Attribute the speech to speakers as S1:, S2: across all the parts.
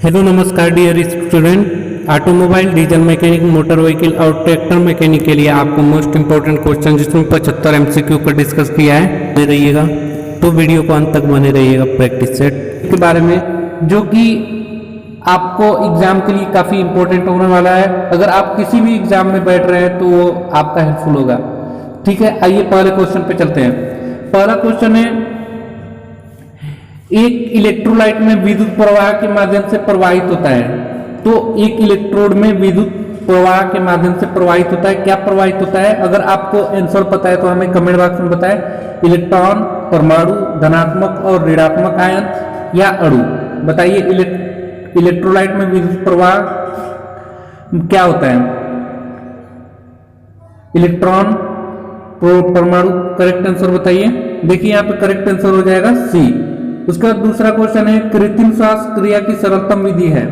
S1: Hello नमस्कार dear student. Automobile, diesel mechanic, motor vehicle और tractor mechanic के लिए आपको मोस्ट इंपॉर्टेंट क्वेश्चन जिसमें 75 एमसीक्यू का डिस्कस किया है, बने रहिएगा। तो वीडियो को अंत तक बने रहिएगा प्रैक्टिस सेट के बारे में, जो कि आपको एग्जाम के लिए काफ़ी इंपॉर्टेंट होने वाला है। अगर आप किसी भी एग्जाम में बैठ रहे हैं तो वो आपका हेल्पफुल होगा। ठीक है, आइए पहले क्वेश्चन पे चलते हैं। पहला क्वेश्चन है, एक इलेक्ट्रोलाइट में विद्युत प्रवाह के माध्यम से प्रवाहित होता है। तो एक इलेक्ट्रोड में विद्युत प्रवाह के माध्यम से प्रवाहित होता है, क्या प्रवाहित होता है? अगर आपको आंसर पता है तो हमें कमेंट बॉक्स में बताएं। इलेक्ट्रॉन, परमाणु, धनात्मक और ऋणात्मक आयन या अणु। बताइए इलेक्ट्रोलाइट में विद्युत प्रवाह क्या होता है? इलेक्ट्रॉन, परमाणु। करेक्ट आंसर बताइए। देखिए यहाँ पे करेक्ट आंसर हो जाएगा सी। उसका दूसरा क्वेश्चन है, कृत्रिम श्वास क्रिया की सरलतम विधि है।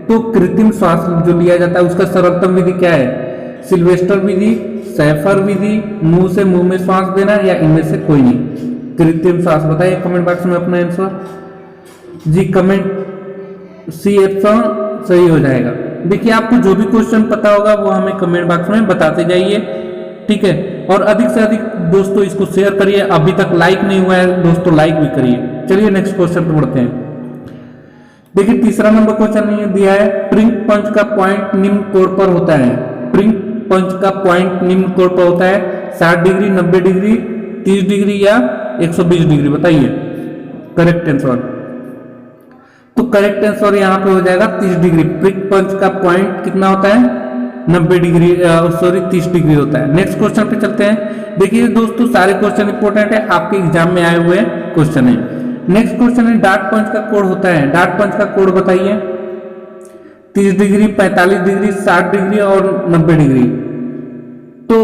S1: तो कृत्रिम श्वास जो लिया जाता है उसका सरलतम विधि क्या है? सिल्वेस्टर विधि, सैफर विधि, मुंह से मुंह में श्वास देना, या इनमें से कोई नहीं। कृत्रिम श्वास बताइए कमेंट बॉक्स में अपना आंसर। जी कमेंट सी ऑप्शन सही हो जाएगा। देखिए आपको जो भी क्वेश्चन पता होगा वो हमें कमेंट बॉक्स में बताते जाइए। ठीक है, और अधिक से अधिक दोस्तों इसको शेयर करिए। अभी तक लाइक नहीं हुआ है दोस्तों, लाइक भी करिए। चलिए नेक्स्ट क्वेश्चन पे बढ़ते हैं। देखिए तीसरा नंबर क्वेश्चन दिया है, प्रिंग पंच का पॉइंट निम्न कोण पर होता है। प्रिंग पंच का पॉइंट निम्न कोण पर होता है 60 डिग्री, 90 डिग्री, 30 डिग्री या 120 डिग्री। बताइए करेक्ट आंसर। तो करेक्ट आंसर यहाँ पे हो जाएगा 30 डिग्री। प्रिंग पंच का पॉइंट कितना होता है? 90 डिग्री, 30 डिग्री होता है। नेक्स्ट क्वेश्चन पे चलते हैं। देखिए दोस्तों सारे क्वेश्चन इंपॉर्टेंट है, आपके एग्जाम में आए हुए क्वेश्चन है। नेक्स्ट क्वेश्चन है, डार्ट पंच का कोण होता है। डार्ट पंच का कोण बताइए। 30 डिग्री, 45 डिग्री, 60 डिग्री और 90 डिग्री। तो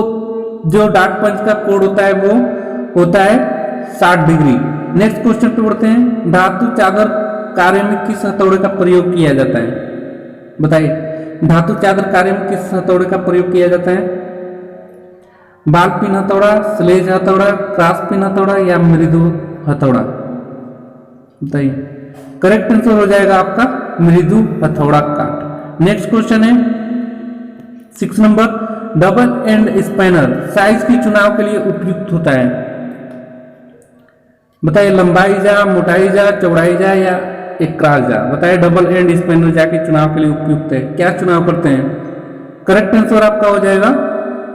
S1: जो डार्ट पंच का कोण होता है वो होता है 60 डिग्री। नेक्स्ट क्वेश्चन पे बढ़ते हैं, धातु चादर कार्य में किस हथौड़े का प्रयोग किया जाता है? बताइए धातु चादर कार्य में किस हथौड़े का प्रयोग किया जाता है? बाल पिन हथौड़ा, स्लेज हथौड़ा, क्रॉस पिन हथौड़ा या मृदु हथौड़ा? बताइए करेक्ट आंसर हो जाएगा आपका मृदु हथौड़ा काट। नेक्स्ट क्वेश्चन है 6 number, double end spanner size की चुनाव के लिए उपयुक्त होता है। बताइए लंबाई जा, मोटाई जा, चौड़ाई जा या एक क्रॉस जा। बताइए डबल एंड स्पैनर जा के चुनाव के लिए उपयुक्त है। क्या चुनाव करते हैं? करेक्ट आंसर आपका हो जाएगा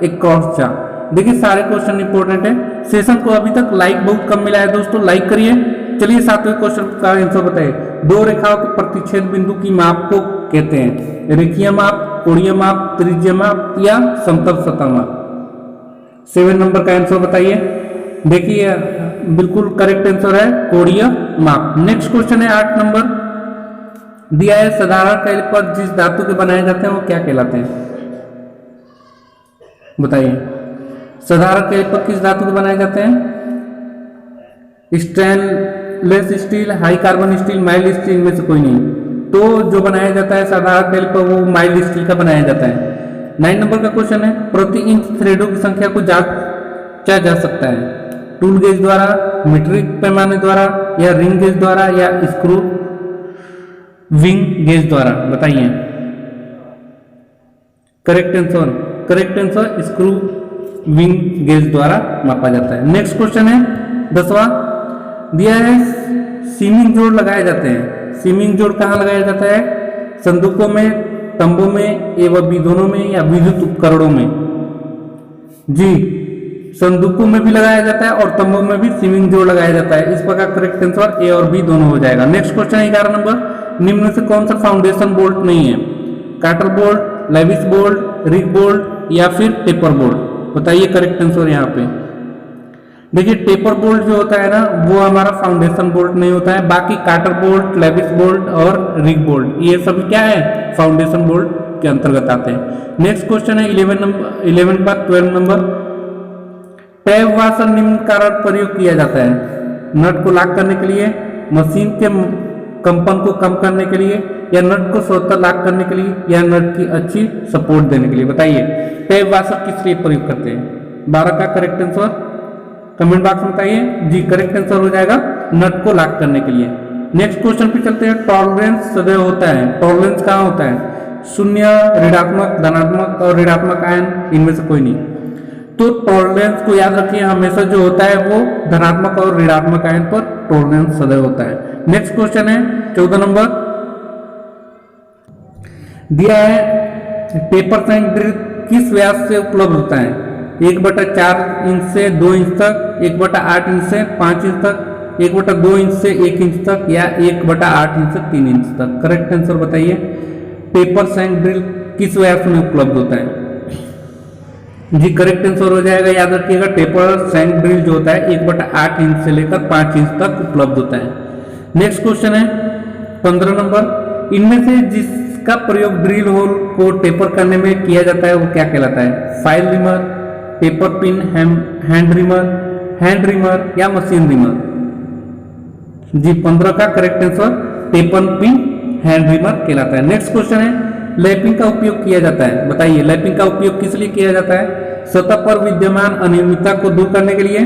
S1: एक क्रॉस जा। देखिए सारे क्वेश्चन इंपॉर्टेंट है। सेशन को अभी तक लाइक बहुत कम मिला है दोस्तों, लाइक करिए। चलिए 7वें क्वेश्चन का आंसर बताइए। दो रेखाओं के प्रतिच्छेद बिंदु की माप को कहते हैं? रेखीय माप, कोणीय माप, त्रिज्यीय माप या समतल सतह माप। 7 नंबर का आंसर बताइए। देखिए बिल्कुल करेक्ट आंसर है कोणीय माप। नेक्स्ट क्वेश्चन है 8 नंबर दिया है, साधारण कैलिपर जिस धातु के बनाए जाते हैं वो क्या कहलाते हैं? बताइए साधारण कैलिपर किस धातु के बनाए जाते हैं? Stainless steel, high carbon steel, mild steel में से कोई नहीं। तो जो बनाया जाता है साधारण कैलिपर वो माइल्ड स्टील का बनाया जाता है। 9 नंबर का क्वेश्चन है, प्रति इंच थ्रेडों की संख्या को जांचा जा सकता है? टूल गेज द्वारा, मीट्रिक पैमाने द्वारा या रिंग गेज द्वारा या स्क्रू विंग गेज द्वारा? बताइए correct answer screw wing gauge द्वारा मापा जाता है। नेक्स्ट क्वेश्चन है 10वां दिया है, सीमिंग जोड़ लगाए जाते हैं। सीमिंग जोड़ कहाँ लगाया जाता है? संदूकों में, तंबों में एवं बी दोनों में या विद्युत उपकरणों में? जी संदूकों में भी लगाया जाता है और तंबों में भी सीमिंग जोड़ लगाया जाता है। इस प्रकार करेक्ट आंसर ए और बी दोनों हो जाएगा। नेक्स्ट क्वेश्चन है 11 नंबर, निम्न में से कौन सा फाउंडेशन बोल्ट नहीं है? Cotter bolt, lewis bolt, rig bolt या फिर टेपर बोल्ट? बताइए करेक्ट आंसर यहाँ पे। देखिए टेपर बोल्ट जो होता है ना वो हमारा फाउंडेशन बोल्ट नहीं होता है। बाकी काटर बोल्ट, लेविस बोल्ट और रिग बोल्ट ये सभी क्या है? फाउंडेशन बोल्ट के अंतर्गत आते हैं। नेक्स्ट क्वेश्चन है 11 के बाद 12 नंबर, टैब वाशर निम्न कारण प्रयोग किया जाता है? नट को लॉक करने के लिए, मशीन के कंपन को कम करने के लिए, या नट को स्वतः लॉक करने के लिए, या नट की अच्छी सपोर्ट देने के लिए? बताइए टैब वाशर किस लिए प्रयोग करते हैं? 12 का करेक्ट आंसर कमेंट बॉक्स में बताइए। जी करेक्ट आंसर हो जाएगा नट को लॉक करने के लिए। नेक्स्ट क्वेश्चन पे चलते हैं। टॉलरेंस सदैव होता है, टॉलरेंस कहाँ होता है? शून्य, ऋणात्मक, धनात्मक और ऋणात्मक आयन, इनमें से कोई नहीं। तो टॉलरेंस को याद रखिए, हमेशा जो होता है वो धनात्मक और ऋणात्मक आयन पर टॉलरेंस सदैव होता है। नेक्स्ट क्वेश्चन है 14 नंबर, दिया है टेपर सैंक ड्रिल किस व्यास से उपलब्ध होता है? 1/4 इंच से 2 इंच तक, 1/8 इंच से 5 इंच तक, 1/2 इंच से 1 इंच तक, या 1/8 इंच से 3 इंच तक। करेक्ट आंसर बताइए। टेपर सैंक ड्रिल किस व्यास में उपलब्ध होता है? जी करेक्ट आंसर हो जाएगा, याद रखिएगा, टेपर सैंक ड्रिल जो होता है 1/8 इंच से लेकर 5 इंच तक उपलब्ध होता है। नेक्स्ट क्वेश्चन है 15 नंबर, इनमें से जिसका प्रयोग ड्रिल होल को टेपर करने में किया जाता है वो क्या कहलाता है? File reamer, taper pin, hand reamer या मशीन रिमर? जी 15 का correct answer taper pin hand reamer कहलाता है। नेक्स्ट क्वेश्चन है, लैपिंग का उपयोग किया जाता है, बताइए लैपिंग का उपयोग किस लिए किया जाता है? सतह पर विद्यमान अनियमितता को दूर करने के लिए,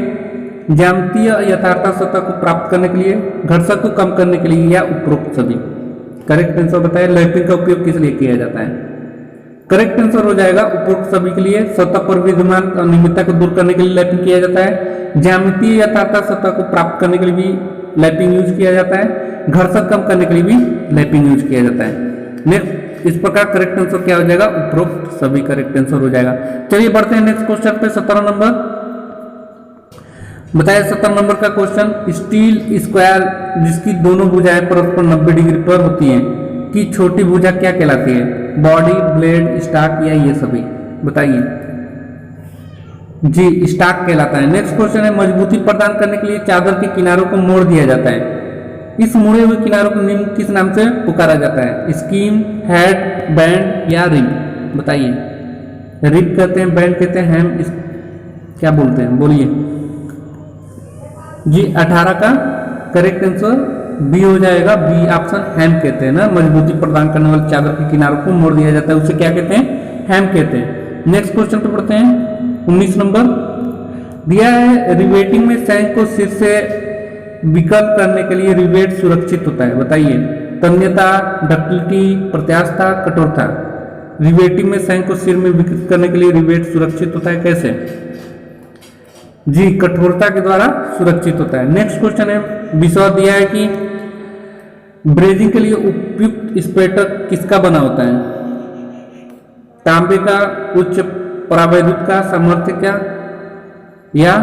S1: ज्यामितीय यथार्थता सतह को प्राप्त करने के लिए, घर्षण को कम करने के लिए, या उपरोक्त सभी? करेक्ट आंसर बताइए, लैपिंग का उपयोग किस लिए किया जाता है? करेक्ट आंसर हो जाएगा उपरोक्त सभी के लिए। सतह पर विद्यमान अनियमितता को दूर करने के लिए लैपिंग किया जाता है, ज्यामितीय यथार्थता सतह को प्राप्त करने के लिए भी लैपिंग यूज किया जाता है, घर्षण कम करने के लिए भी लैपिंग यूज किया जाता है। नेक्स्ट इस प्रकार करेक्ट आंसर क्या हो जाएगा? उपरोक्त सभी करेक्ट आंसर हो जाएगा। चलिए बढ़ते हैं नेक्स्ट क्वेश्चन पे। 17 नंबर बताइए, 17 नंबर का क्वेश्चन, स्टील स्क्वायर जिसकी दोनों भुजाएं परस्पर 90 डिग्री पर होती हैं की छोटी भुजा क्या कहलाती है? बॉडी, ब्लेड, स्टाक या ये सभी? बताइए। जी स्टाक कहलाता है। नेक्स्ट क्वेश्चन है, मजबूती प्रदान करने के लिए चादर के किनारों को मोड़ दिया जाता है, इस मुड़े हुए किनारों को निम्न किस नाम से पुकारा जाता है? स्कीम, हेड, बैंड या रिब? बताइए। रिब कहते हैं, बैंड कहते हैं, हैम क्या बोलते हैं? बोलिए। जी 18 का करेक्ट आंसर बी हो जाएगा, बी ऑप्शन, हैम कहते हैं ना, मजबूती प्रदान करने वाले चादर के किनारों को मोड़ दिया जाता है, उसे क्या कहते हैं? हैम कहते हैं। नेक्स्ट क्वेश्चन पे पढ़ते हैं 19 नंबर, दिया है रिवेटिंग में सैंक को सिर से विकल्प करने के लिए रिवेट सुरक्षित होता है, बताइए। तन्यता, डक्टिलिटी, प्रत्यास्थता, कठोरता? रिवेटिंग में सैंक को सिर में विकृत करने के लिए रिवेट सुरक्षित होता है, कैसे? जी कठोरता के द्वारा सुरक्षित होता है। नेक्स्ट क्वेश्चन है, विषय दिया है कि ब्रेजिंग के लिए उपयुक्त स्पेटर किसका बना होता है? तांबे का, उच्च परावैद्युत का, सामर्थ्य का, या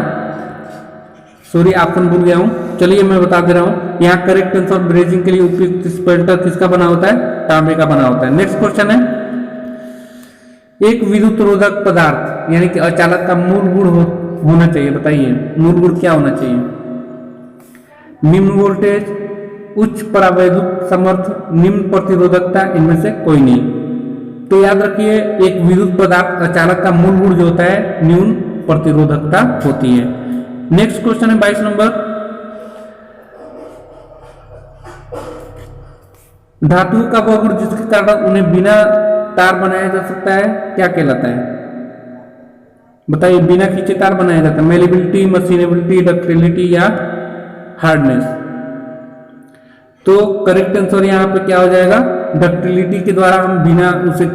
S1: सॉरी ऑप्शन भूल गया हूं, चलिए मैं बता दे रहा हूं। यहाँ करेक्ट आंसर ब्रेजिंग के लिए उपयुक्त स्पेल्टर किसका बना होता है? तांबे का बना होता है। नेक्स्ट क्वेश्चन है, एक विद्युत रोधक पदार्थ यानी कि अचालक का मूल गुण होना चाहिए, बताइए मूल गुण क्या होना चाहिए? निम्न वोल्टेज, उच्च परावैद्युत सामर्थ्य, निम्न प्रतिरोधकता, इनमें से कोई नहीं। तो याद रखिए, एक विद्युत पदार्थ अचालक का मूल गुण जो होता है न्यून प्रतिरोधकता होती है। नेक्स्ट क्वेश्चन है 22 नंबर, धातुओं का वह गुण जिसके कारण उन्हें बिना तार बनाया जा सकता है क्या कहलाता है? बताइए। बिना खींचे तार बनाया जाता है, मेलेबिलिटी, मशीनेबिलिटी, डक्टिलिटी या हार्डनेस? तो करेक्ट आंसर यहां पे क्या हो जाएगा? डक्टिलिटी के द्वारा हम बिना उसे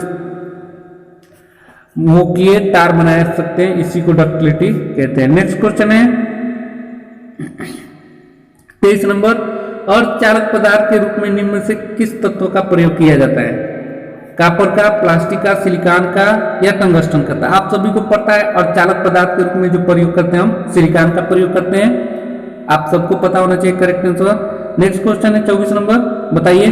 S1: मोकिए तार बना सकते हैं, इसी को डक्टिलिटी कहते हैं। नेक्स्ट क्वेश्चन है 23 नंबर, अर्धचालक पदार्थ के रूप में निम्न में से किस तत्व का प्रयोग किया जाता है? कॉपर का, प्लास्टिक का, सिलिकॉन का या टंगस्टन का? आप सभी को पता है अर्धचालक पदार्थ के रूप में जो प्रयोग करते हैं हम सिलिकॉन का प्रयोग करते हैं, आप सबको पता होना चाहिए करेक्ट आंसर। नेक्स्ट क्वेश्चन है 24 नंबर, बताइए।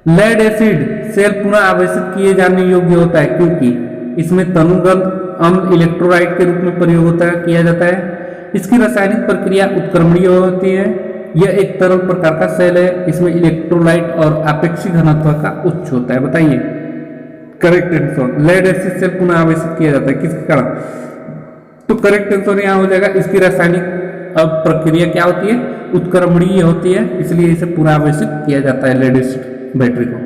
S1: लेड एसिड सेल पुनः आवेशित किए जाने योग्य होता है क्योंकि इसमें तनुगंध अम्ल इलेक्ट्रोलाइट के रूप में प्रयोग होता है, किया जाता है। इसकी रासायनिक प्रक्रिया उत्क्रमणीय होती है। यह एक तरल प्रकार का सेल है, इसमें इलेक्ट्रोलाइट और आपेक्षिक घनत्व का उच्च होता है, बताइए। Correct answer, lead acid cell पुनः आवेशित किया जाता है किसके कारण? तो करेक्ट आंसर यहाँ हो जाएगा, इसकी रासायनिक प्रक्रिया क्या होती है? उत्क्रमणीय होती है, इसलिए इसे पुनः आवेशित किया जाता है लेड एसिड बैटरी को।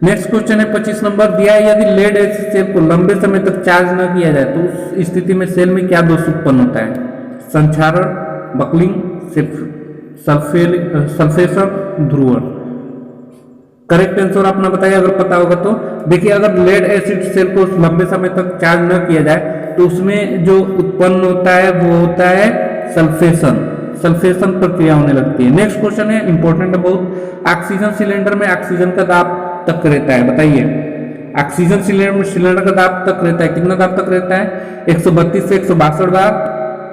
S1: नेक्स्ट क्वेश्चन है 25 नंबर, दिया है यदि लेड एसिड सेल को लंबे समय तक चार्ज न किया जाए तो उस स्थिति में सेल में क्या दोष उत्पन्न होता है? संक्षारण, बकलिंग, सल्फेशन ध्रुवण। करेक्ट आंसर अपना बताइए अगर पता होगा तो। देखिए अगर लेड एसिड सेल को लंबे समय तक चार्ज न किया जाए तो उसमें जो उत्पन्न होता है वो होता है सल्फेशन प्रक्रिया होने लगती है। नेक्स्ट क्वेश्चन है, इंपॉर्टेंट है बहुत। ऑक्सीजन सिलेंडर में ऑक्सीजन का दाब तक रहता है, बताइए। ऑक्सीजन सिलेंडर का दाब तक रहता है, कितना दाब तक रहता है? 132 से 162 बार,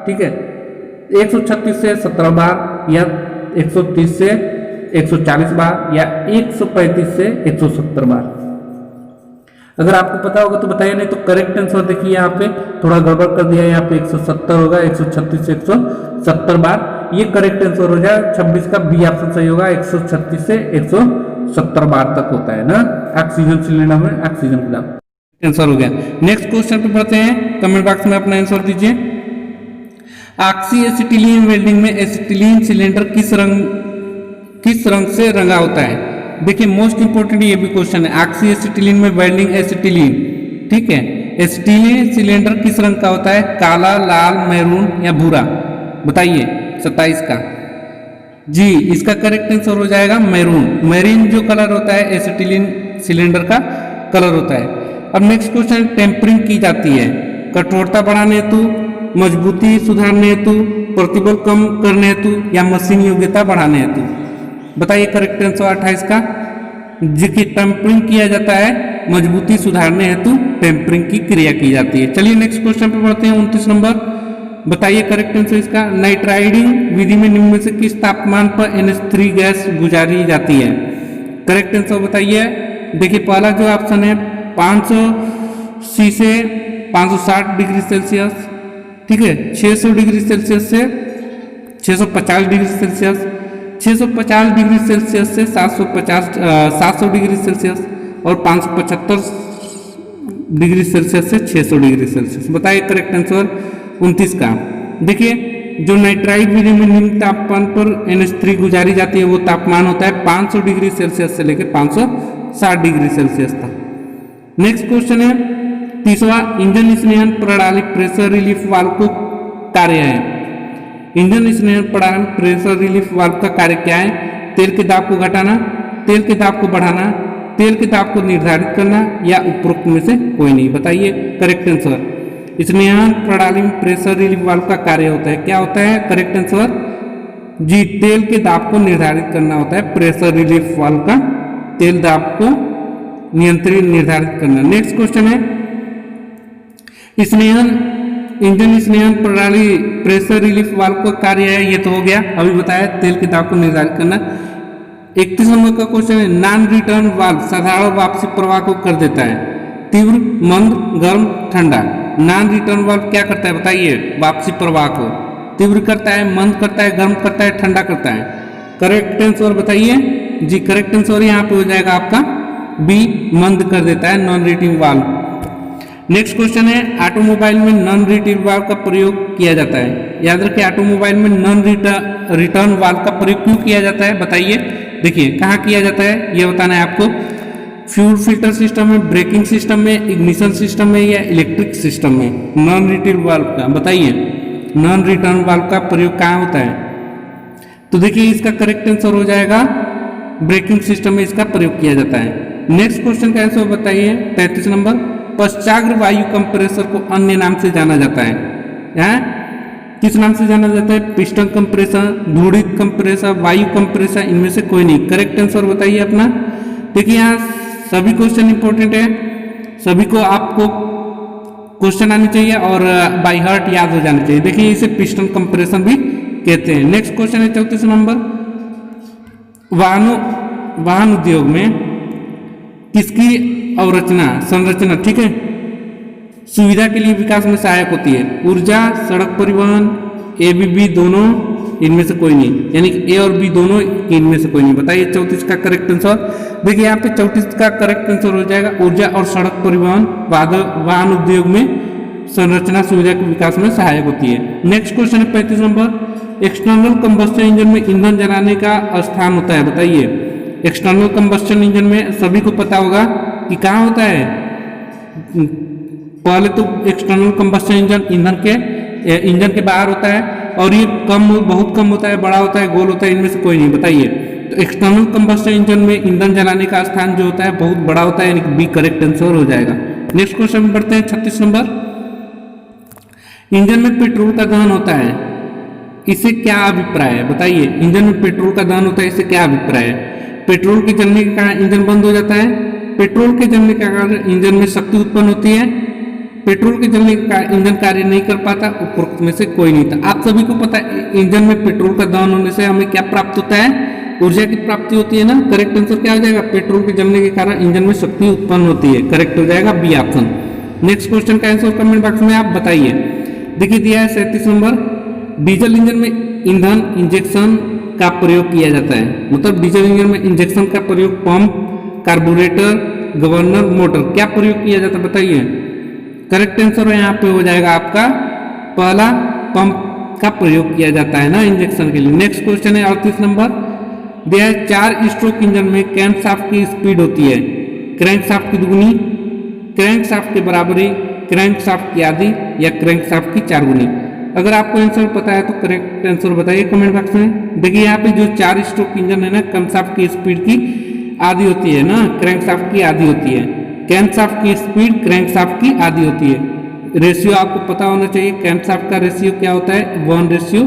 S1: ठीक है, 136 से 17 बार, या 130 से 140 बार, या 135 से 170 बार। अगर आपको पता होगा तो बताइए, नहीं तो करेक्ट आंसर देखिए यहाँ पे थोड़ा गड़बड़ कर दिया है, यहाँ पे 170 होगा, 136 से 170 बार, ये करेक्ट आंसर हो जाए। 26 का बी ऑप्शन सही होगा, 136 से 170 बार तक होता है ना ऑक्सीजन सिलेंडर में ऑक्सीजन का दाब। आंसर हो गया। नेक्स्ट क्वेश्चन पे पढ़ते हैं, कमेंट बॉक्स में अपना आंसर दीजिए। ऑक्सी एसिटिलीन वेल्डिंग में एसिटिलीन सिलेंडर किस रंग से रंगा होता है? देखिए मोस्ट इंपोर्टेंट ये भी क्वेश्चन है। ऑक्सी एसिटिलीन में वेल्डिंग एसिटिलीन, ठीक है, एसिटिलीन सिलेंडर किस रंग का होता है? काला, लाल, मैरून या भूरा? बताइए 27 का जी। इसका करेक्ट आंसर हो जाएगा मैरून। मैरून जो कलर होता है एसिटिलीन सिलेंडर का कलर होता है। अब नेक्स्ट क्वेश्चन, टेम्परिंग की जाती है कठोरता बढ़ाने हेतु, मजबूती सुधारने हेतु, प्रतिबल कम करने हेतु, या मशीन योग्यता बढ़ाने हेतु? बताइए करेक्ट आंसर 28 का जी की टेम्परिंग किया जाता है मजबूती सुधारने हेतु टेम्परिंग की क्रिया की जाती है। चलिए नेक्स्ट क्वेश्चन पे बढ़ते हैं, 29 नंबर। बताइए करेक्ट आंसर इसका। नाइट्राइडिंग विधि में निम्न में से किस तापमान पर NH3 गैस गुजारी जाती है? करेक्ट आंसर बताइए। देखिए पहला जो ऑप्शन है 500 से 560 डिग्री सेल्सियस, ठीक है, 600 डिग्री सेल्सियस से 650 डिग्री सेल्सियस, 650 डिग्री सेल्सियस से 700 डिग्री सेल्सियस, और 575 डिग्री सेल्सियस से 600 डिग्री सेल्सियस। बताइए करेक्ट आंसर 29 का। देखिए जो नाइट्राइड विधि में निम्न तापमान पर NH3 गुजारी जाती है वो तापमान होता है 500 डिग्री सेल्सियस से लेकर 560 डिग्री सेल्सियस तक। नेक्स्ट क्वेश्चन है 30वां, इंजन स्नेहन प्रणाली प्रेशर रिलीफ वाल्व को कार्य है। इंजन स्नेहन प्रणाली प्रेशर रिलीफ वाल्व का कार्य क्या है? तेल के दाब को घटाना, तेल के दाब को बढ़ाना, तेल के दाब को निर्धारित करना, या उपरोक्त में से कोई नहीं? बताइए करेक्ट आंसर। स्नेहन प्रणाली में प्रेशर रिलीफ वाल्व का कार्य होता है, क्या होता है? करेक्ट आंसर जी, तेल के दाब को निर्धारित करना होता है प्रेशर रिलीफ वाल्व का, तेल दाब को निर्धारित करना। नेक्स्ट क्वेश्चन है स्नेहन इंजन स्नेहन प्रणाली प्रेशर रिलीफ वाल्व का कार्य है, ये तो हो गया अभी बताया, तेल के दाब को निर्धारित करना। 31 नंबर का क्वेश्चन है नॉन रिटर्न वाल्व साधारण वापसी प्रवाह को कर देता है, तीव्र, मंद, गर्म, ठंडा। नॉन रिटर्न वाल्व क्या करता है बताइए? वापसी प्रवाह को तीव्र करता है, मंद करता है, गर्म करता है, ठंडा करता है। करेक्ट आंसर बताइए जी। करेक्ट आंसर यहाँ पे हो जाएगा आपका बी, मंद कर देता है non return valve. Next question है ऑटोमोबाइल में नॉन रिटर्न वाल्व का प्रयोग किया जाता है। याद रखिए ऑटोमोबाइल में नॉन रिटर्न वाल्व का प्रयोग क्यों किया जाता है बताइए। देखिए कहाँ किया जाता है ये बताना है आपको। फ्यूल फिल्टर सिस्टम में, ब्रेकिंग सिस्टम में, इग्निशन सिस्टम में, या इलेक्ट्रिक सिस्टम में? नॉन रिटर्न वाल्व का बताइए, नॉन रिटर्न वाल्व का प्रयोग कहाँ होता है? तो देखिए इसका करेक्ट आंसर हो जाएगा ब्रेकिंग सिस्टम में इसका प्रयोग किया जाता है। नेक्स्ट क्वेश्चन का आंसर बताइए 33 नंबर। पश्चाग्र वायु कंप्रेसर को अन्य नाम से जाना जाता है, यहाँ किस नाम से जाना जाता है? पिस्टन कंप्रेसर, धूड़ित कंप्रेसर, वायु कंप्रेसर, इनमें से कोई नहीं। करेक्ट आंसर बताइए अपना। देखिए यहाँ सभी क्वेश्चन इंपॉर्टेंट है, सभी को आपको क्वेश्चन आनी चाहिए और बाय हार्ट याद हो जाना चाहिए। देखिए इसे पिस्टन कंप्रेशन भी कहते हैं। नेक्स्ट क्वेश्चन है 34 नंबर। वाहन उद्योग में किसकी अवरचना संरचना, ठीक है, सुविधा के लिए विकास में सहायक होती है? ऊर्जा, सड़क परिवहन, ए बी दोनों, इनमें से कोई नहीं, यानी ए और बी दोनों, इनमें से कोई नहीं। बताइए 34 का करेक्ट आंसर। देखिए यहाँ पे 34 का करेक्ट आंसर हो जाएगा ऊर्जा और सड़क परिवहन वाहन उद्योग में संरचना सुविधा के विकास में सहायक होती है। नेक्स्ट क्वेश्चन है 35 नंबर। एक्सटर्नल कंबस्शन इंजन में ईंधन जलाने का स्थान होता है, बताइए। एक्सटर्नल कंबस्शन इंजन में सभी को पता होगा कि कहाँ होता है। पहले तो एक्सटर्नल कंबस्शन इंजन इंजन के बाहर होता है, और ये बहुत कम होता है, बड़ा होता है, गोल होता है, इनमें से कोई नहीं, बताइए। तो एक्सटर्नल कंबस्शन इंजन में ईंधन जलाने का स्थान जो होता है बहुत बड़ा होता है, यानी कि बी करेक्ट आंसर हो जाएगा। नेक्स्ट क्वेश्चन में बढ़ते हैं 36 नंबर। इंजन में पेट्रोल का दहन होता है, इससे क्या अभिप्राय है, बताइए। इंजन में पेट्रोल का दहन होता है, इससे क्या अभिप्राय है। पेट्रोल के जलने के कारण इंजन बंद हो जाता है, पेट्रोल के जलने के कारण इंजन में शक्ति उत्पन्न होती है, पेट्रोल के जलने के कारण इंजन कार्य नहीं कर पाता, उपरोक्त में से कोई नहीं था। आप सभी को पता है इंजन में पेट्रोल का दहन होने से हमें क्या प्राप्त होता है, ऊर्जा की प्राप्ति होती है ना। करेक्ट आंसर क्या हो जाएगा, पेट्रोल के जलने के कारण इंजन में शक्ति उत्पन्न होती है, करेक्ट हो जाएगा बी ऑप्शन। नेक्स्ट क्वेश्चन का आंसर कमेंट बॉक्स में आप बताइए। देखिए दिया है 37 नंबर, डीजल इंजन में ईंधन इंजेक्शन का प्रयोग किया जाता है, मतलब डीजल इंजन में इंजेक्शन का प्रयोग पंप, कार्बोरेटर, गवर्नर, मोटर, क्या प्रयोग किया जाता है बताइए। करेक्ट आंसर यहाँ पे हो जाएगा आपका पहला, पंप का प्रयोग किया जाता है ना इंजेक्शन के लिए। नेक्स्ट क्वेश्चन है 38 नंबर, दिया है 4 स्ट्रोक इंजन में क्रैंकशाफ्ट की स्पीड होती है, क्रैंकशाफ्ट की दुगुनी, क्रैंकशाफ्ट की बराबरी, क्रैंकशाफ्ट की आधी या क्रैंकशाफ्ट की 4 गुनी। अगर आपको आंसर पता है तो करेक्ट आंसर बताइए कमेंट बॉक्स में। देखिए यहाँ पे जो 4 स्ट्रोक इंजन है ना, क्रैंकशाफ्ट की स्पीड की आधी होती है ना, क्रैंकशाफ्ट की आधी होती है, क्रैंकशाफ्ट की स्पीड क्रैंकशाफ्ट की आधी होती है। रेशियो आपको पता होना चाहिए, क्रैंकशाफ्ट का रेशियो क्या होता है 1:2,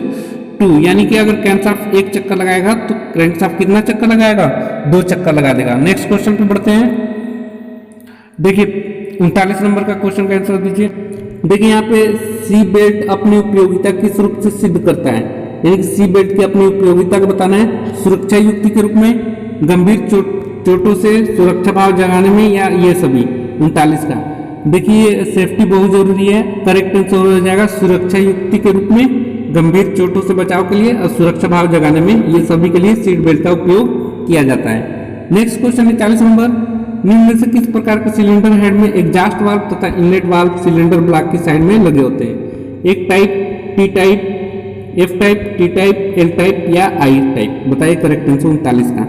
S1: यानी कि अगर क्रैंकशाफ्ट 1 चक्कर लगाएगा तो क्रैंकशाफ्ट कितना चक्कर लगाएगा, 2 चक्कर लगा देगा। नेक्स्ट क्वेश्चन पे बढ़ते हैं। देखिए 39 नंबर का क्वेश्चन का आंसर दीजिए। देखिए यहाँ पे सी बेल्ट अपनी उपयोगिता किस रूप से सिद्ध करता है, यानी कि सी बेल्ट की अपनी उपयोगिता को बताना है, सुरक्षा युक्ति के रूप में, गंभीर चोटों से सुरक्षा भाव जगाने में, या ये सभी। 39 का देखिए सेफ्टी बहुत जरूरी है, करेक्ट आंसर हो जाएगा सुरक्षा युक्ति के रूप में, गंभीर चोटों से बचाव के लिए और सुरक्षा भाव जगाने में, ये सभी के लिए सीट बेल्ट का उपयोग किया जाता है। नेक्स्ट क्वेश्चन है 40 नंबर, निम्न में से किस प्रकार के सिलेंडर हेड में एग्जॉस्ट वाल्व तथा इनलेट वाल्व सिलेंडर ब्लॉक की साइड में लगे होते हैं। एक type, T type, F type, T type, L type या आई टाइप, बताइए करेक्ट आंसर 39 का।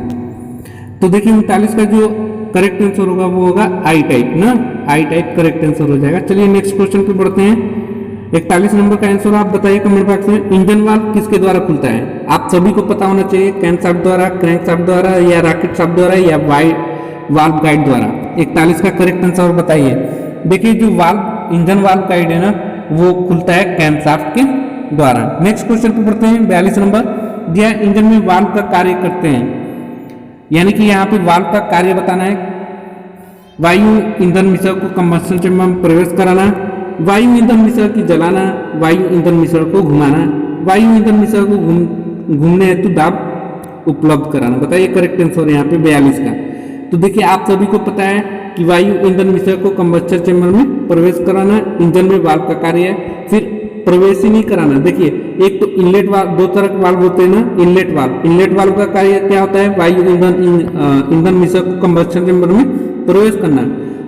S1: तो देखिए 39 का जो करेक्ट आंसर होगा वो होगा आई टाइप ना, आई टाइप करेक्ट आंसर हो जाएगा। चलिए नेक्स्ट क्वेश्चन पे बढ़ते हैं। 41 नंबर का आंसर आप बताइए कमेंट बॉक्स में। इंजन वाल्व किसके द्वारा खुलता है, आप सभी को पता होना चाहिए, क्रैंकशाफ्ट द्वारा, क्रैंकशाफ्ट द्वारा या रॉकेट शाफ्ट द्वारा या वाल्व गाइड द्वारा। 41 का करेक्ट आंसर बताइए। देखिए जो वाल्व इंजन वाल्व गाइड है ना वो खुलता है क्रैंकशाफ्ट के द्वारा। नेक्स्ट क्वेश्चन पे बढ़ते हैं 42 नंबर, दिया इंजन में वाल्व का कार्य करते हैं, यानी कि यहाँ पे वाल्व का कार्य बताना है। वायु ईंधन मिश्रण को कंबस्शन चेंबर में प्रवेश कराना, वायु ईंधन मिश्रण की जलाना, वायु ईंधन मिश्रण को घुमाना, वायु ईंधन मिश्रण को घूमने हेतु दाब उपलब्ध कराना, बताइए करेक्ट आंसर यहाँ पे 42 का। तो देखिए आप सभी को पता है कि वायु ईंधन मिश्रण को कंबस्टर चेंबर में प्रवेश कराना इंजन में वाल्व का कार्य है। फिर प्रवेश ही नहीं कराना, देखिए एक तो इनलेट वाल्व, 2 तरह के वाल्व होते हैं ना, इनलेट वाल्व का कार्य क्या होता है, वायु ईंधन मिश्रण को कंबस्टर चेंबर में प्रवेश करना,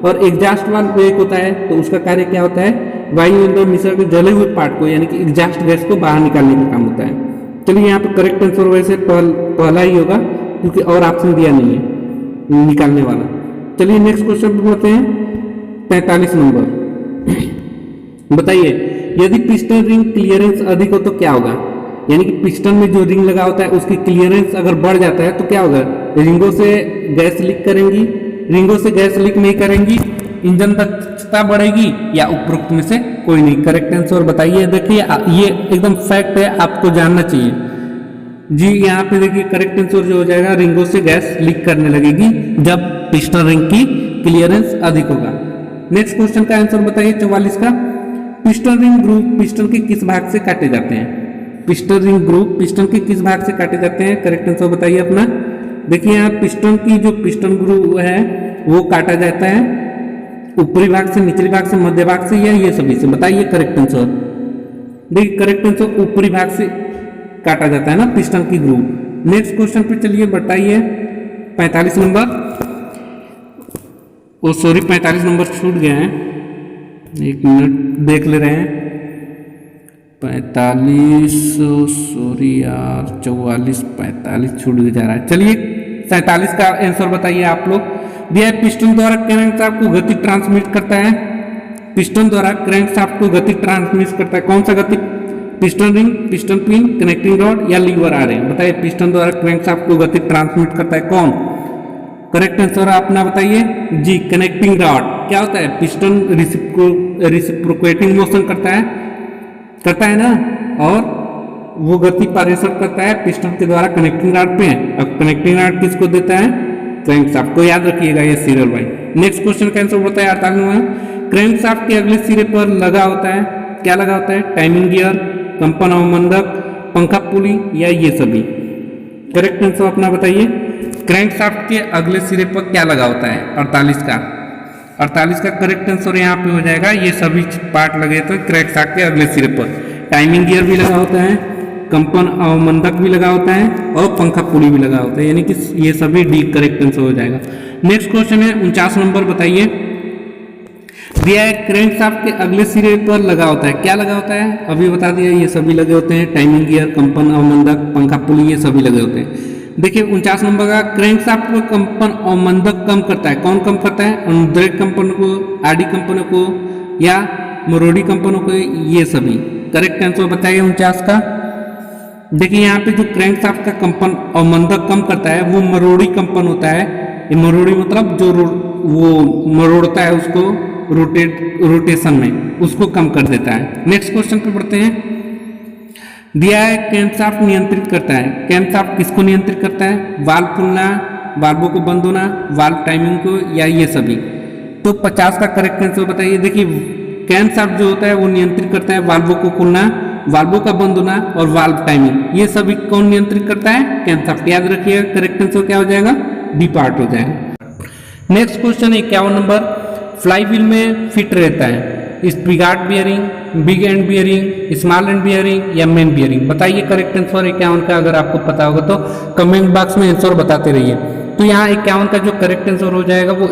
S1: और एग्जॉस्ट वाल्व एक होता है तो उसका कार्य क्या होता है, वायु ईंधन मिश्रण के जले हुए पार्ट को यानी कि एग्जॉस्ट गैस को बाहर निकालने का काम होता है। चलिए यहाँ पे करेक्ट आंसर वैसे पहला ही होगा क्योंकि और ऑप्शन दिया नहीं है निकालने वाला। चलिए नेक्स्ट क्वेश्चन पे बढ़ते हैं 43 नंबर, बताइए यदि पिस्टन रिंग क्लियरेंस अधिक हो तो क्या होगा, यानी कि पिस्टन में जो रिंग लगा होता है उसकी क्लियरेंस अगर बढ़ जाता है तो क्या होगा, रिंगों से गैस लीक करेंगी, रिंगों से गैस लीक नहीं करेंगी, इंजन दक्षता बढ़ेगी, या उपरोक्त में से कोई नहीं। करेक्ट आंसर बताइए। देखिए ये एकदम फैक्ट है, आपको जानना चाहिए जी। यहाँ पे देखिए करेक्ट आंसर जो हो जाएगा, रिंगों से गैस लीक करने लगेगी जब पिस्टन रिंग की क्लियरेंस अधिक होगा। नेक्स्ट क्वेश्चन का आंसर बताइए 44 का, पिस्टन रिंग ग्रुप पिस्टन के किस भाग से काटे जाते हैं, पिस्टन रिंग ग्रुप पिस्टन के किस भाग से काटे जाते हैं, करेक्ट आंसर बताइए अपना। देखिए यहाँ पिस्टन की जो पिस्टन ग्रुप है वो काटा जाता है ऊपरी भाग से, निचले भाग से, मध्य भाग से, या ये सभी से, बताइए करेक्ट आंसर। देखिए करेक्ट आंसर ऊपरी भाग से काटा जाता है ना पिस्टन की ग्रुप। नेक्स्ट क्वेश्चन पे चलिए बताइए 45 नंबर, ओ सॉरी 45 नंबर छूट गए हैं, एक मिनट देख ले रहे हैं। 45 सॉरी यार 44 45 छूट जा रहा है। चलिए 47 का आंसर बताइए आप लोग। दिया है पिस्टन द्वारा क्रैंकशाफ्ट को गति ट्रांसमिट करता है, पिस्टन द्वारा क्रैंकशाफ्ट को गति ट्रांसमिट करता है, कौन सा गति piston ring, piston pin, connecting rod या लीवर आ रहे हैं। बताइए पिस्टन द्वारा क्रैंकशाफ्ट को गति ट्रांसमिट करता है कौन? करेक्ट आंसर अपना बताइए जी, कनेक्टिंग रॉड। क्या होता है? पिस्टन रिसिप्रोकेटिंग मोशन करता है ना, और वो गति पारित करता है पिस्टन के द्वारा कनेक्टिंग रॉड पे। अब कनेक्टिंग रॉड किसको देता है? क्रैंकशाफ्ट को। याद रखिएगा ये सीरियल वाइज। नेक्स्ट क्वेश्चन का आंसर बताया 48वां। क्रैंकशाफ्ट के अगले सिरे पर लगा होता है, क्या लगा होता है? टाइमिंग गियर, कंपन अवमंदक, पंखा पुली या ये सभी। करेक्ट आंसर अपना बताइए। क्रैंकशाफ्ट के अगले सिरे पर क्या लगा होता है? 48 का करेक्ट आंसर यहाँ पे हो जाएगा, ये सभी पार्ट लगे तो क्रैंकशाफ्ट के अगले सिरे पर टाइमिंग गियर भी लगा होता है, कंपन अवमंदक भी लगा होता है और पंखा पुली भी लगा होता है, यानी कि ये सभी डी करेक्ट आंसर हो जाएगा। नेक्स्ट क्वेश्चन है 49 नंबर। बताइए दिया है क्रैंकशाफ्ट के अगले सिरे पर लगा होता है, क्या लगा होता है? अभी बता दिया, ये सभी लगे होते हैं, टाइमिंग गियर, कंपन अवमंदक, पंखा पुली, ये सभी लगे होते हैं। देखिए 49 नंबर का, क्रैंकशाफ्ट को कंपन अवमंदक कम करता है, कौन कम करता है? अनुदैर्घ्य कंपनों को, आड़ी कंपनों को या मरोड़ी कंपनों को, ये सभी। करेक्ट आंसर बताइए 49 का। देखिए यहाँ पे जो क्रैंकशाफ्ट का कंपन अवमंदक कम करता है वो मरोड़ी कंपन होता है। ये मरोड़ी मतलब जो वो मरोड़ता है उसको रोटेशन में, उसको कम कर देता है। नेक्स्ट क्वेश्चन पे बढ़ते हैं। दिया है क्रैंकशाफ्ट नियंत्रित करता है, क्रैंकशाफ्ट किसको नियंत्रित करता है? वाल्व खुलना, वाल्वों को बंद होना, वाल्व टाइमिंग को या ये सभी। तो 50 का करेक्ट आंसर बताइए। देखिए क्रैंकशाफ्ट जो होता है वो नियंत्रित करता है वाल्वों को खुलना, वाल्वों का बंद होना और वाल्व टाइमिंग, ये सभी कौन नियंत्रित करता है? क्रैंकशाफ्ट। याद रखिएगा करेक्ट आंसर क्या हो जाएगा? डी पार्ट हो जाएगा। Next question 51 number. फ्लाईव्हील में फिट रहता है spigot bearing, big end bearing, small end bearing या मेन बियरिंग। बताइए करेक्ट आंसर 51 का। अगर आपको पता होगा तो कमेंट बॉक्स में आंसर बताते रहिए। तो यहाँ 51 का जो करेक्ट आंसर हो जाएगा वो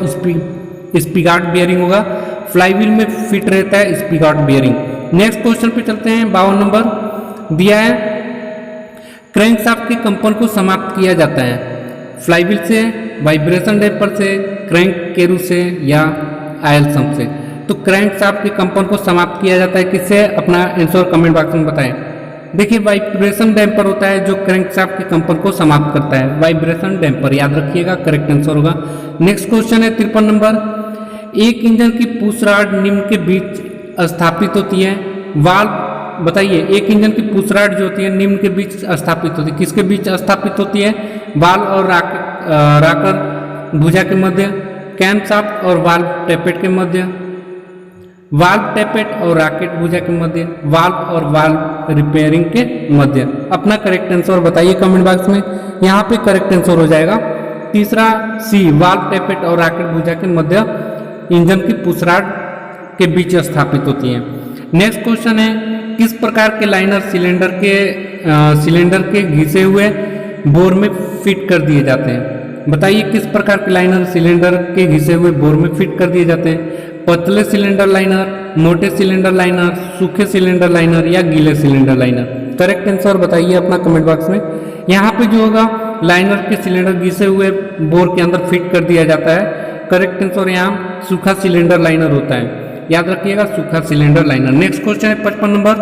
S1: स्पिगार्ड बियरिंग होगा। फ्लाईव्हील में फिट रहता है स्पिगार्ड बियरिंग। नेक्स्ट क्वेश्चन पे चलते हैं 52 नंबर। दिया है क्रैंकशाफ्ट के कंपन को समाप्त किया जाता है फ्लाईव्हील से, वाइब्रेशन डैम्पर से, क्रैंक केरू से या आयल सम्प से। तो क्रैंकशाफ्ट के कंपन को समाप्त किया जाता है किससे? अपना आंसर कमेंट बॉक्स में बताएं। देखिए वाइब्रेशन डैम्पर होता है जो क्रैंकशाफ्ट के कंपन को समाप्त करता है, वाइब्रेशन डैम्पर। याद रखिएगा करेक्ट आंसर होगा। नेक्स्ट क्वेश्चन है 53 नंबर। एक इंजन की पुश रॉड निम्न के बीच स्थापित होती है। वाल्व बताइए, एक इंजन की पुश रॉड जो होती है निम्न के बीच स्थापित होती है, किसके बीच स्थापित होती है? वाल्व और राकर भुजा के मध्य, कैमशाफ्ट और वाल्व टैपेट के मध्य, वाल्व टैपेट और रॉकेट भुजा के मध्य, वाल्व और वाल्व रिपेयरिंग के मध्य। अपना करेक्ट आंसर बताइए कमेंट बॉक्स में। यहाँ पे करेक्ट आंसर हो जाएगा तीसरा सी, वाल्व टैपेट और रॉकेट भुजा के मध्य इंजन की पुश रॉड के बीच स्थापित होती है। नेक्स्ट क्वेश्चन है किस प्रकार के लाइनर सिलेंडर के घिसे हुए बोर में फिट कर दिए जाते हैं? बताइए किस प्रकार के लाइनर सिलेंडर के घिसे हुए बोर में फिट कर दिए जाते हैं? पतले सिलेंडर लाइनर, मोटे सिलेंडर लाइनर, सूखे सिलेंडर लाइनर या गीले सिलेंडर लाइनर। करेक्ट आंसर बताइए अपना कमेंट बॉक्स में। यहाँ पे जो होगा लाइनर के सिलेंडर घिसे हुए बोर के अंदर फिट कर दिया जाता है। करेक्ट आंसर यहाँ सूखा सिलेंडर लाइनर होता है। याद रखिएगा सूखा सिलेंडर लाइनर। नेक्स्ट क्वेश्चन है 55 नंबर।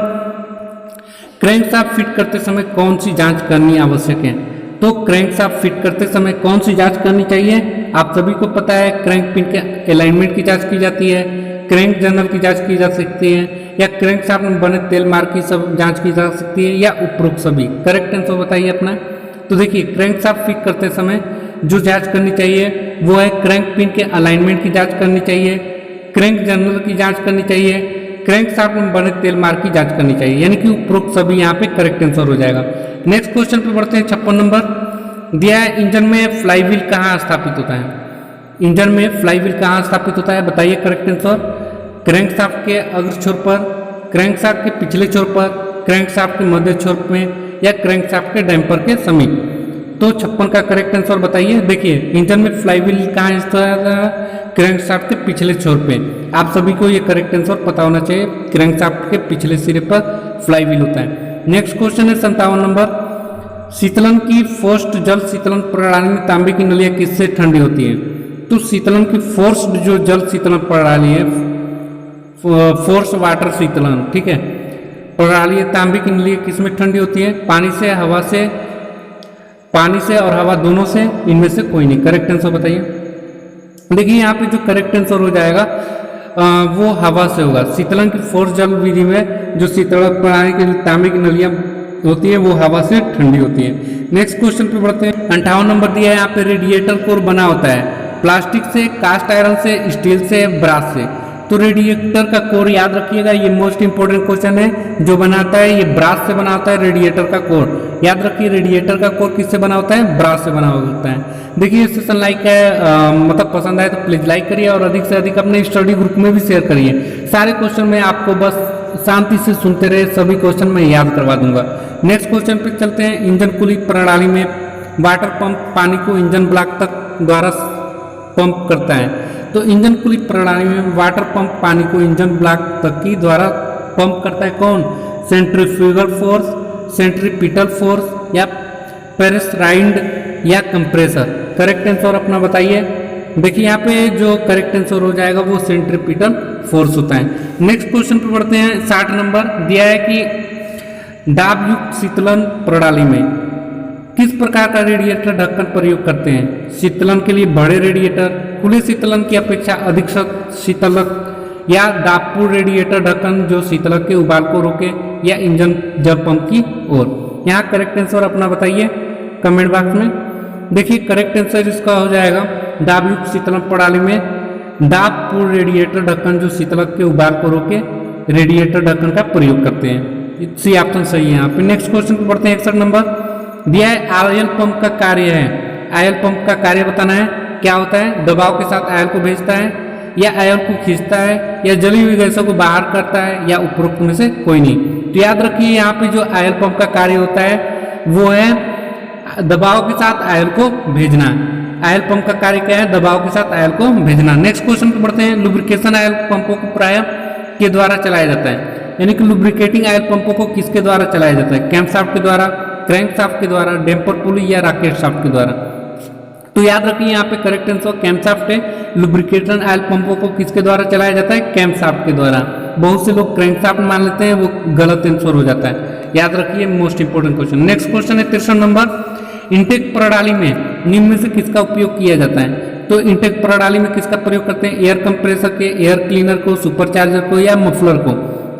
S1: क्रैंकशाफ्ट फिट करते समय कौन सी जांच करनी आवश्यक है? तो क्रैंकशाफ्ट फिट करते समय कौन सी जांच करनी चाहिए? आप सभी को पता है क्रैंक पिन के अलाइनमेंट की जांच की जाती है, क्रैंक जर्नल की जांच की जा सकती है या क्रैंकशाफ्ट में बने तेल मार्क की सब जांच की जा सकती है या उपरोक्त सभी। करेक्ट आंसर बताइए अपना। तो देखिए क्रैंकशाफ्ट फिट करते समय जो जांच करनी चाहिए वो है क्रैंक पिन के अलाइनमेंट की जांच करनी चाहिए, क्रैंक जर्नल की जांच करनी चाहिए, क्रैंकशाफ्ट में बने तेल मार्क की जांच करनी चाहिए, यानी कि उपरोक्त सभी यहाँ पे करेक्ट आंसर हो जाएगा। नेक्स्ट क्वेश्चन पे बढ़ते हैं 56 नंबर। दिया है इंजन में फ्लाईव्हील कहाँ स्थापित होता है? इंजन में फ्लाईव्हील कहाँ स्थापित होता है? बताइए करेक्ट आंसर। क्रैंकशाफ्ट के अग्र छोर पर, क्रैंकशाफ्ट के पिछले छोर पर, क्रैंकशाफ्ट के मध्य छोर में या क्रैंकशाफ्ट के डैम्पर के समीप। तो 56 का करेक्ट आंसर बताइए। देखिए इंजन में फ्लाईव्हील कहाँ स्थित है? क्रैंकशाफ्ट के पिछले छोर पे। आप सभी को ये करेक्ट आंसर पता होना चाहिए, क्रैंकशाफ्ट के पिछले सिरे पर फ्लाईव्हील होता है। नेक्स्ट क्वेश्चन है 57 नंबर। शीतलन की फोर्स्ड जल शीतलन प्रणाली में तांबे की नलियाँ किससे ठंडी होती है? तो शीतलन की फोर्स्ड जो जल शीतलन प्रणाली है, फोर्स वाटर शीतलन, ठीक है, प्रणाली है तांबे की नली किसमें ठंडी होती है? पानी से, हवा से, पानी से और हवा दोनों से, इनमें से कोई नहीं। करेक्ट आंसर बताइए। देखिए यहाँ पे जो करेक्ट आंसर हो जाएगा वो हवा से होगा। शीतलन की फोर्स जल विधि में जो शीतलक प्रणाली की तांबे की नलियां होती है वो हवा से ठंडी होती है। नेक्स्ट क्वेश्चन पे बढ़ते हैं। 58 नंबर दिया है यहाँ पे, रेडिएटर कोर बना होता है प्लास्टिक से, कास्ट आयरन से, स्टील से, ब्रास से। तो रेडिएटर का कोर याद रखिएगा, ये मोस्ट इंपोर्टेंट क्वेश्चन है। जो बनाता है ये ब्रास से बना होता है रेडिएटर का कोर। याद रखिए रेडिएटर का कोर किससे बना होता है? ब्रास से बना होता है। देखिए सेशन लाइक है मतलब पसंद आए तो प्लीज लाइक करिए और अधिक से अधिक अपने स्टडी ग्रुप में भी शेयर करिए। सारे क्वेश्चन में आपको बस शांति से सुनते रहे, सभी क्वेश्चन मैं याद करवा दूंगा। नेक्स्ट क्वेश्चन पे चलते हैं। इंजन कुली प्रणाली में वाटर पंप पानी को इंजन ब्लॉक तक द्वारा पंप करता है। तो इंजन कुली प्रणाली में वाटर पंप पानी को इंजन ब्लॉक तक की द्वारा पंप करता है कौन? सेंट्रीफ्यूगल फोर्स, सेंट्रीपिटल फोर्स या पेरिसराइड या कंप्रेसर। करेक्ट आंसर अपना बताइए। देखिए यहाँ पे जो करेक्ट आंसर हो जाएगा वो सेंट्रीपिटल फोर्स होता है। नेक्स्ट क्वेश्चन पे बढ़ते हैं। 60 नंबर दिया है कि दाब युक्त शीतलन प्रणाली में किस प्रकार का रेडिएटर ढक्कन प्रयोग करते हैं? शीतलन के लिए बड़े रेडिएटर, खुले शीतलन की अपेक्षा अधिक शीतलक या दाबपूर्ण रेडिएटर ढक्कन जो शीतलक के उबाल को रोके या इंजन जल पंप की ओर। यहाँ करेक्ट आंसर अपना बताइए कमेंट बॉक्स में। देखिए करेक्ट आंसर इसका हो जाएगा दाब युक्त शीतलन प्रणाली में दाबपूर्ण रेडिएटर ढक्कन जो शीतलक के उबाल को रोके रेडिएटर ढक्कन का प्रयोग करते हैं। सी ऑप्शन सही है यहाँ पे। नेक्स्ट क्वेश्चन पे बढ़ते हैं। 61 नंबर दिया है आयल पंप का कार्य है। आयल पंप का कार्य बताना है। क्या होता है? दबाव के साथ आयल को भेजता है या आयल को खींचता है या जली हुई गैसों को बाहर करता है या उपरोक्त में से कोई नहीं। तो याद रखिए यहाँ पे जो आयल पंप का कार्य होता है वो है दबाव के साथ आयल को भेजना। आयल पंप का कार्य क्या है? दबाव के साथ आयल को भेजना। नेक्स्ट क्वेश्चन पे बढ़ते हैं। लुब्रिकेशन आयल पंपों को प्राय के द्वारा चलाया जाता है, यानी कि लुब्रिकेटिंग आयल पंपों को किसके द्वारा चलाया जाता है? कैम्पशाफ्ट के द्वारा, क्रैंकशाफ्ट के द्वारा, डैम्पर पुली या रॉकेट शाफ्ट के द्वारा। तो याद रखिए यहाँ पे करेक्ट आंसर कैम्पशाफ्ट है। लुब्रिकेशन आयल पंपों को किसके द्वारा चलाया जाता है? कैम्पशाफ्ट के द्वारा। बहुत से लोग क्रैंकशाफ्ट मान लेते हैं, वो गलत आंसर हो जाता है। याद रखिए most important question. Next question है 63 नंबर। इंटेक प्रणाली में निम्न में से किसका उपयोग किया जाता है? तो इंटेक प्रणाली में किसका प्रयोग करते हैं? एयर कंप्रेसर के, एयर क्लीनर को, सुपरचार्जर को या मफलर को।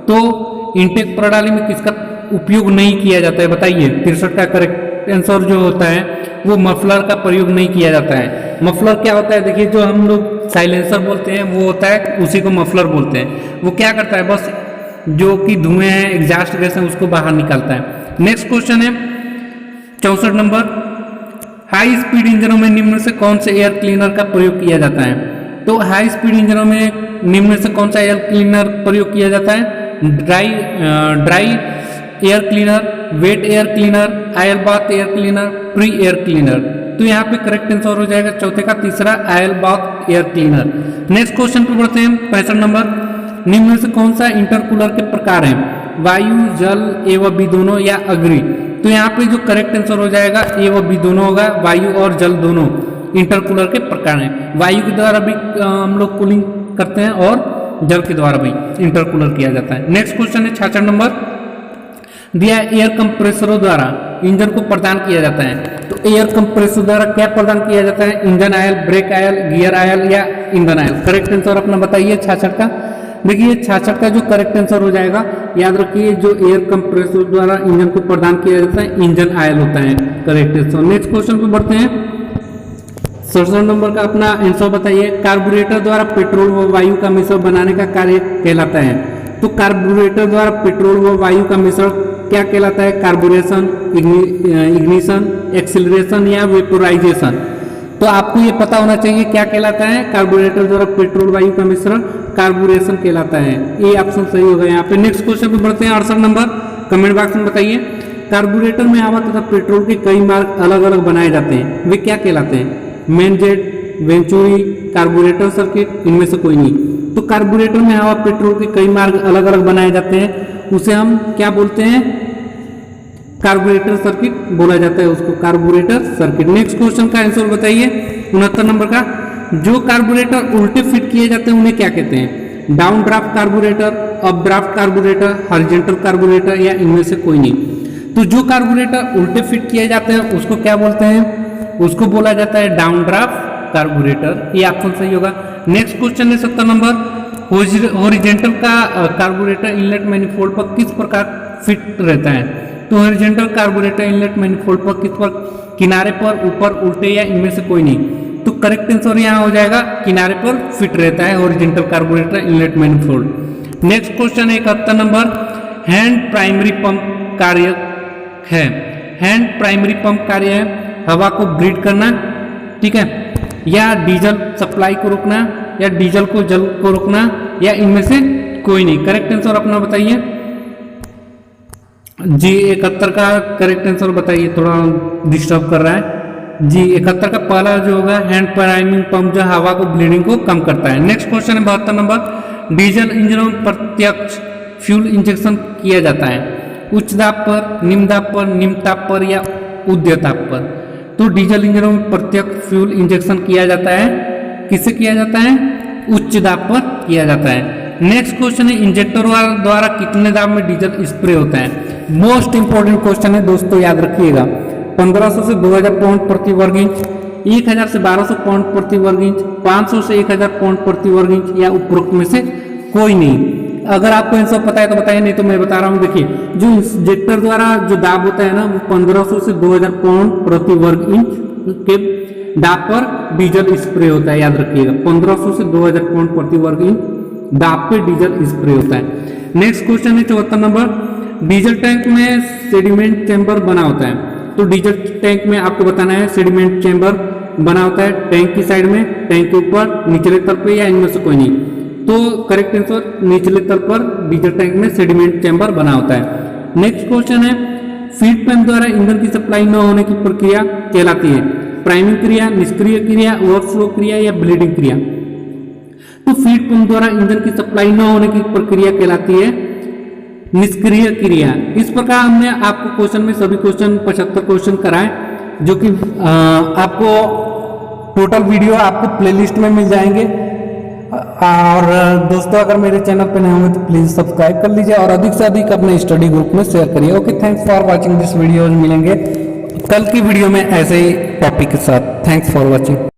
S1: तो इंटेक प्रणाली में किसका उपयोग नहीं किया जाता है बताइए। 63 का करेक्ट आंसर जो होता है वो मफलर का प्रयोग नहीं किया जाता है। मफलर क्या होता है? देखिए जो हम लोग साइलेंसर बोलते हैं वो होता है, उसी को मफलर बोलते हैं। वो क्या करता है? बस जो कि धुएं हैं, एग्जॉस्ट गैस है, उसको बाहर निकालता है। नेक्स्ट क्वेश्चन है 64 नंबर। हाई स्पीड इंजनों में निम्न से कौन से एयर क्लीनर का प्रयोग किया जाता है? तो हाई स्पीड इंजनों में निम्न से कौन सा एयर क्लीनर प्रयोग किया जाता है? Dry air cleaner, wet air cleaner, oil bath air cleaner, pre air cleaner. तो यहाँ पे करेक्ट आंसर हो जाएगा चौथे का तीसरा oil bath air cleaner. Next question पे बढ़ते हैं 65 नंबर। निम्न में से कौन सा इंटरकूलर के प्रकार है? वायु, जल एवं बी दोनों या अग्नि। तो यहाँ पे जो करेक्ट आंसर हो जाएगा ए व बी दोनों होगा। वायु और जल दोनों इंटरकूलर के प्रकार हैं। वायु के द्वारा भी हम लोग कूलिंग करते हैं और जल के द्वारा भी इंटरकूलर किया जाता है। नेक्स्ट क्वेश्चन है 66 नंबर। दिया एयर कंप्रेसरों द्वारा इंजन को प्रदान किया जाता है। तो एयर कंप्रेसर द्वारा क्या प्रदान किया जाता है? Engine oil, break oil, gear oil या ईंधन आयल। करेक्ट आंसर अपना बताइए 66 का। देखिए 66 का जो करेक्ट आंसर हो जाएगा, याद रखिए जो एयर कंप्रेसर द्वारा इंजन को प्रदान किया जाता है इंजन आयल होता है। Correct answer. नेक्स्ट क्वेश्चन पे बढ़ते हैं। 67 नंबर का अपना आंसर बताइए। कार्बोरेटर द्वारा पेट्रोल व वायु का मिश्रण बनाने का कार्य कहलाता है। तो कार्बोरेटर द्वारा पेट्रोल व वायु का मिश्रण क्या कहलाता है? कार्बोरेशन, इग्निशन, एक्सीलरेशन या वेपोराइजेशन। तो आपको ये पता होना चाहिए क्या कहलाता है। कार्बोरेटर द्वारा पेट्रोल वायु का मिश्रण कार्बोरेशन कहलाता है। ये ऑप्शन सही होगा यहाँ पे। नेक्स्ट क्वेश्चन पे बढ़ते हैं 68 नंबर। कमेंट बॉक्स में बताइए। कार्बोरेटर में हवा तथा पेट्रोल के कई मार्ग अलग अलग बनाए जाते हैं, वे क्या कहलाते हैं? Main jet, venturi, carburettor circuit, इनमें से कोई नहीं। तो कार्बोरेटर में हवा पेट्रोल के कई मार्ग अलग अलग बनाए जाते हैं, उसे हम क्या बोलते हैं? कार्बोरेटर सर्किट बोला जाता है उसको, कार्बोरेटर सर्किट। नेक्स्ट क्वेश्चन का आंसर बताइए 69 नंबर का। जो कार्बोरेटर उल्टे फिट किए जाते हैं उन्हें क्या कहते हैं? Down draft carburettor, updraft carburettor, horizontal carburettor या इनमें से कोई नहीं। तो जो कार्बोरेटर उल्टे फिट किए जाते हैं उसको क्या बोलते हैं? उसको बोला जाता है डाउन ड्राफ्ट कार्बोरेटर। ये ऑप्शन सही होगा। नेक्स्ट क्वेश्चन है 70 नंबर, हॉरिजॉन्टल का कार्बोरेटर इनलेट मैनिफोल्ड पर किस प्रकार फिट रहता है? तो हॉरिजॉन्टल कार्बोरेटर इनलेट मैनिफोल्ड पर किस पर, किनारे पर, ऊपर, उल्टे या इनमें से कोई नहीं। तो करेक्ट आंसर यहाँ हो जाएगा किनारे पर फिट रहता है horizontal carburettor inlet manifold. Next question है 71 नंबर, हैंड प्राइमरी पंप कार्य है। हैंड प्राइमरी पंप कार्य है हवा को ब्लीड करना, ठीक है, या डीजल सप्लाई को रोकना, या डीजल को जल को रोकना, या इनमें से कोई नहीं। करेक्ट आंसर अपना बताइए जी। 71 का करेक्ट आंसर बताइए, थोड़ा डिस्टर्ब कर रहा है जी। 71 का पहला जो होगा हैंड प्राइमिंग पंप जो हवा को ब्लीडिंग को कम करता है। नेक्स्ट क्वेश्चन है 72 नंबर, डीजल इंजनों में प्रत्यक्ष फ्यूल इंजेक्शन किया जाता है उच्च दाब पर, निम्न दाब पर, निम्न ताप पर या उच्च ताप पर? तो डीजल इंजनों में प्रत्यक्ष फ्यूल इंजेक्शन किया जाता है, किससे किया जाता है? उच्च दाब पर किया जाता है। नेक्स्ट क्वेश्चन है इंजेक्टर द्वारा कितने दाब में डीजल स्प्रे होता है? मोस्ट इंपोर्टेंट क्वेश्चन है दोस्तों, याद रखिएगा। 1500 से 2000 पाउंड प्रति वर्ग इंच, 1000 से 1200 पाउंड प्रति वर्ग इंच, 500 से 1000 पाउंड प्रति वर्ग इंच, या उपरोक्त में से कोई नहीं। अगर आपको आंसर पता है तो बताइए, नहीं तो मैं बता रहा हूँ। देखिए, जो इंजेक्टर द्वारा जो दाब होता है ना, वो 1500 से 2000 पाउंड प्रति वर्ग इंच के दाब पर डीजल स्प्रे होता है। याद रखिएगा, 1500 से 2000 पाउंड प्रति वर्ग इंच दाब पे डीजल स्प्रे होता है। नेक्स्ट क्वेश्चन है 74 नंबर, डीजल टैंक में सेडिमेंट चैम्बर बना होता है। तो डीजल टैंक में आपको बताना है सेडिमेंट चैम्बर बना होता है टैंक की साइड में, टैंक के ऊपर, निचले तल पे, या इनमें से कोई नहीं। तो करेक्ट आंसर निचले तल पर डीजल टैंक में सेडिमेंट चैम्बर बना होता है। नेक्स्ट क्वेश्चन है, फीड पंप द्वारा ईंधन की सप्लाई न होने की प्रक्रिया कहलाती है? प्राइमिंग क्रिया, निष्क्रिय क्रिया, ओवरफ्लो क्रिया या ब्लीडिंग क्रिया? तो फीड पंप द्वारा ईंधन की सप्लाई न होने की प्रक्रिया कहलाती है निष्क्रिय क्रिया। इस प्रकार हमने आपको क्वेश्चन में सभी क्वेश्चन 75 क्वेश्चन कराए, जो कि आपको टोटल वीडियो आपको प्लेलिस्ट में मिल जाएंगे। और दोस्तों, अगर मेरे चैनल पर नए होंगे तो प्लीज सब्सक्राइब कर लीजिए और अधिक से अधिक अपने स्टडी ग्रुप में शेयर करिए। Okay, thanks for watching this video. मिलेंगे कल की वीडियो में ऐसे ही टॉपिक के साथ। Thanks for watching.